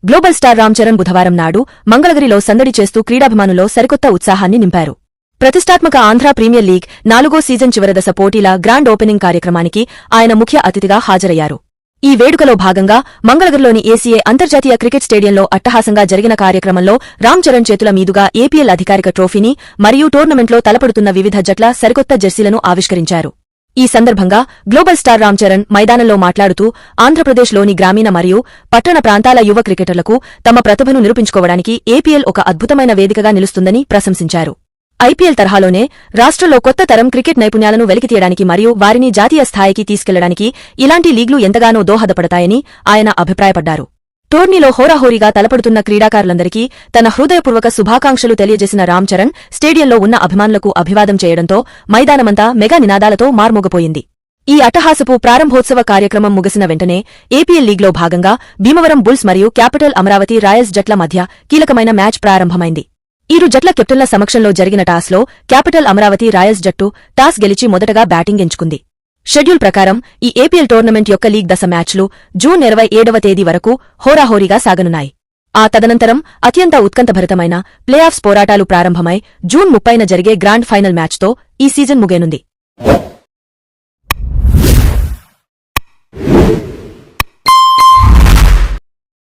Global star Ram Charan బుధవారం నాడు మంగళగిరిలో సందడి చేస్తూ క్రీడాభిమానుల్లో సరికొత్త ఉత్సాహాన్ని నింపారు. ప్రతిష్టాత్మక ఆంధ్ర ప్రీమియర్ లీగ్ 4వ సీజన్ చివరిదశ పోటీల గ్రాండ్ ఓపెనింగ్ కార్యక్రమానికి ఆయన ముఖ్య అతిథిగా హాజరయ్యారు. ఈ వేడుకలో భాగంగా మంగళగిరిలోని ఏసీఏ అంతర్జాతీయ క్రికెట్ స్టేడియంలో అట్టహాసంగా జరిగిన కార్యక్రమంలో రామ్ చరణ్ చేతుల మీదుగా ఏపీఎల్ అధికారిక ట్రోఫీని మరియు టోర్నమెంట్లో తలపడుతున్న వివిధ జట్ల సరికొత్త జెర్సీలను ఆవిష్కరించారు. ఈ సందర్భంగా గ్లోబల్ స్టార్ రామ్ చరణ్ మైదానంలో మాట్లాడుతూ ఆంధ్రప్రదేశ్లోని గ్రామీణ మరియు పట్టణ ప్రాంతాల యువ క్రికెటర్లకు తమ ప్రతిభను నిరూపించుకోవడానికి ఏపీఎల్ ఒక అద్భుతమైన వేదికగా నిలుస్తుందని ప్రశంసించారు. ఐపీఎల్ తరహాలోనే రాష్ట్రంలో కొత్త తరం క్రికెట్ నైపుణ్యాలను వెలికితీయడానికి మరియు వారిని జాతీయ స్థాయికి తీసుకెళ్లడానికి ఇలాంటి లీగ్లు ఎంతగానో దోహదపడతాయని ఆయన అభిప్రాయపడ్డారు. టోర్నీలో హోరాహోరీగా తలపడుతున్న క్రీడాకారులందరికీ తన హృదయపూర్వక శుభాకాంక్షలు తెలియజేసిన రామ్ చరణ్ స్టేడియంలో ఉన్న అభిమానులకు అభివాదం చేయడంతో మైదానమంతా మెగా నినాదాలతో మార్మోగపోయింది. ఈ అట్టహాసపు ప్రారంభోత్సవ కార్యక్రమం ముగిసిన వెంటనే ఏపీఎల్ లీగ్లో భాగంగా భీమవరం బుల్స్ మరియు క్యాపిటల్ అమరావతి రాయల్స్ జట్ల మధ్య కీలకమైన మ్యాచ్ ప్రారంభమైంది. ఇరు జట్ల కెప్టెన్ల సమక్షంలో జరిగిన టాస్లో క్యాపిటల్ అమరావతి రాయల్స్ జట్టు టాస్ గెలిచి మొదటగా బ్యాటింగ్ ఎంచుకుంది. షెడ్యూల్ ప్రకారం ఈ ఏపీఎల్ టోర్నమెంట్ యొక్క లీగ్ దశ మ్యాచ్లు జూన్ 27వ తేదీ వరకు హోరాహోరీగా సాగనున్నాయి. ఆ తదనంతరం అత్యంత ఉత్కంఠభరితమైన ప్లే ఆఫ్స్ పోరాటాలు ప్రారంభమై జూన్ 30న జరిగే గ్రాండ్ ఫైనల్ మ్యాచ్తో ఈ సీజన్ ముగియనుంది.